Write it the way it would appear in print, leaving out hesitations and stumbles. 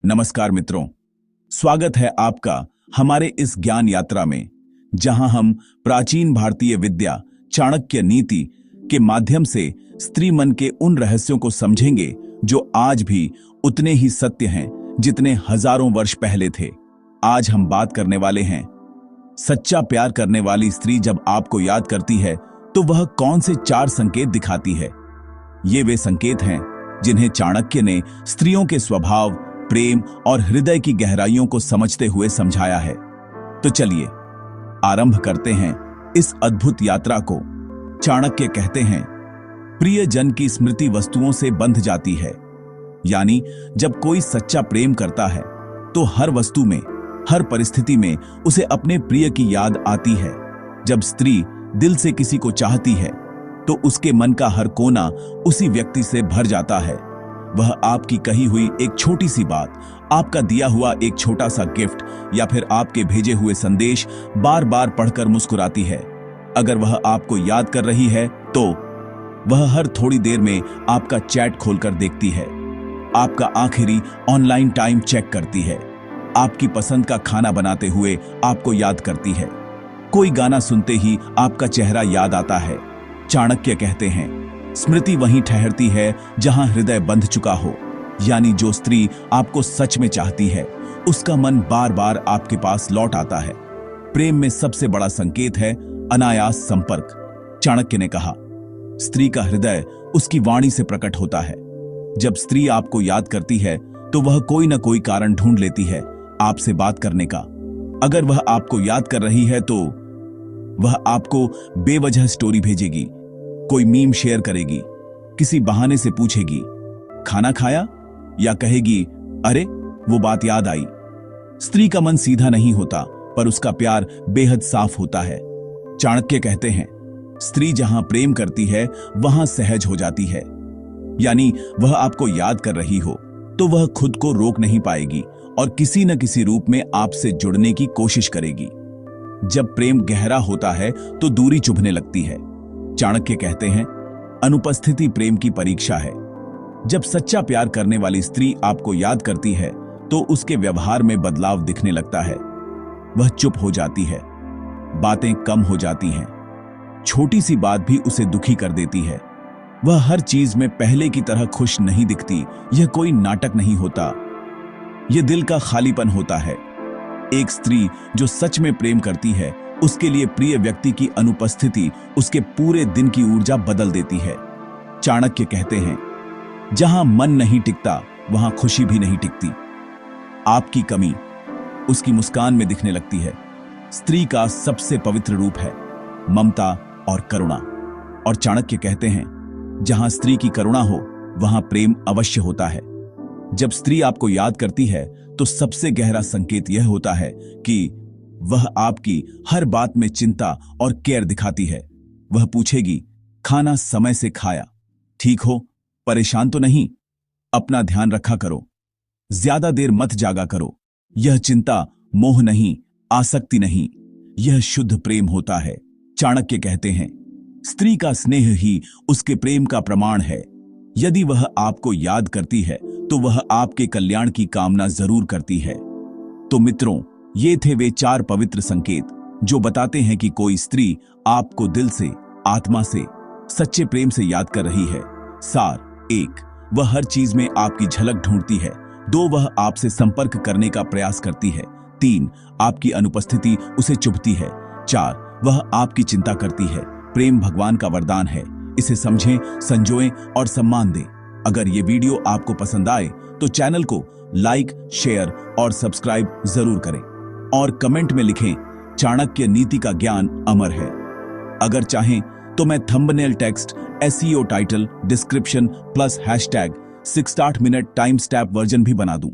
नमस्कार मित्रों, स्वागत है आपका हमारे इस ज्ञान यात्रा में, जहां हम प्राचीन भारतीय विद्या चाणक्य नीति के माध्यम से स्त्री मन के उन रहस्यों को समझेंगे जो आज भी उतने ही सत्य हैं जितने हजारों वर्ष पहले थे। आज हम बात करने वाले हैं, सच्चा प्यार करने वाली स्त्री जब आपको याद करती है तो वह कौन से 4 संकेत दिखाती है। ये वे संकेत हैं जिन्हें चाणक्य ने स्त्रियों के स्वभाव, प्रेम और हृदय की गहराइयों को समझते हुए समझाया है। तो चलिए आरंभ करते हैं इस अद्भुत यात्रा को। चाणक्य कहते हैं, प्रिय जन की स्मृति वस्तुओं से बंध जाती है। यानी जब कोई सच्चा प्रेम करता है तो हर वस्तु में, हर परिस्थिति में उसे अपने प्रिय की याद आती है। जब स्त्री दिल से किसी को चाहती है तो उसके मन का हर कोना उसी व्यक्ति से भर जाता है। वह आपकी कही हुई एक छोटी सी बात, आपका दिया हुआ एक छोटा सा गिफ्ट या फिर आपके भेजे हुए संदेश बार बार पढ़कर मुस्कुराती है। अगर वह आपको याद कर रही है तो वह हर थोड़ी देर में आपका चैट खोलकर देखती है, आपका आखिरी ऑनलाइन टाइम चेक करती है, आपकी पसंद का खाना बनाते हुए आपको याद करती है, कोई गाना सुनते ही आपका चेहरा याद आता है। चाणक्य कहते हैं, स्मृति वहीं ठहरती है जहां हृदय बंध चुका हो। यानी जो स्त्री आपको सच में चाहती है उसका मन बार बार आपके पास लौट आता है। प्रेम में सबसे बड़ा संकेत है अनायास संपर्क। चाणक्य ने कहा, स्त्री का हृदय उसकी वाणी से प्रकट होता है। जब स्त्री आपको याद करती है तो वह कोई ना कोई कारण ढूंढ लेती है आपसे बात करने का। अगर वह आपको याद कर रही है तो वह आपको बेवजह स्टोरी भेजेगी, कोई मीम शेयर करेगी, किसी बहाने से पूछेगी खाना खाया, या कहेगी अरे वो बात याद आई। स्त्री का मन सीधा नहीं होता पर उसका प्यार बेहद साफ होता है। चाणक्य कहते हैं, स्त्री जहां प्रेम करती है वहां सहज हो जाती है। यानी वह आपको याद कर रही हो तो वह खुद को रोक नहीं पाएगी और किसी न किसी रूप में आपसे जुड़ने की कोशिश करेगी। जब प्रेम गहरा होता है तो दूरी चुभने लगती है। चाणक्य कहते हैं, अनुपस्थिति प्रेम की परीक्षा है। जब सच्चा प्यार करने वाली स्त्री आपको याद करती है तो उसके व्यवहार में बदलाव दिखने लगता है। वह चुप हो जाती है, बातें कम हो जाती हैं, छोटी सी बात भी उसे दुखी कर देती है। वह हर चीज में पहले की तरह खुश नहीं दिखती। यह कोई नाटक नहीं होता, यह दिल का खालीपन होता है। एक स्त्री जो सच में प्रेम करती है उसके लिए प्रिय व्यक्ति की अनुपस्थिति उसके पूरे दिन की ऊर्जा बदल देती है। चाणक्य कहते हैं, जहां मन नहीं टिकता वहां खुशी भी नहीं टिकती। आपकी कमी उसकी मुस्कान में दिखने लगती है। स्त्री का सबसे पवित्र रूप है ममता और करुणा। और चाणक्य कहते हैं, जहां स्त्री की करुणा हो वहां प्रेम अवश्य होता है। जब स्त्री आपको याद करती है तो सबसे गहरा संकेत यह होता है कि वह आपकी हर बात में चिंता और केयर दिखाती है। वह पूछेगी, खाना समय से खाया, ठीक हो, परेशान तो नहीं, अपना ध्यान रखा करो, ज्यादा देर मत जागा करो। यह चिंता मोह नहीं, आसक्ति नहीं, यह शुद्ध प्रेम होता है। चाणक्य कहते हैं, स्त्री का स्नेह ही उसके प्रेम का प्रमाण है। यदि वह आपको याद करती है तो वह आपके कल्याण की कामना जरूर करती है। तो मित्रों, ये थे वे 4 पवित्र संकेत जो बताते हैं कि कोई स्त्री आपको दिल से, आत्मा से, सच्चे प्रेम से याद कर रही है। सार 1, वह हर चीज में आपकी झलक ढूंढती है। 2, वह आपसे संपर्क करने का प्रयास करती है। 3, आपकी अनुपस्थिति उसे चुभती है। 4, वह आपकी चिंता करती है। प्रेम भगवान का वरदान है, इसे समझें, संजोएं और सम्मान दें। अगर ये वीडियो आपको पसंद आए तो चैनल को लाइक, शेयर और सब्सक्राइब जरूर करें और कमेंट में लिखें, चाणक्य नीति का ज्ञान अमर है। अगर चाहें तो मैं thumbnail text, SEO title, description plus #6 minute time stamp version भी बना दूं।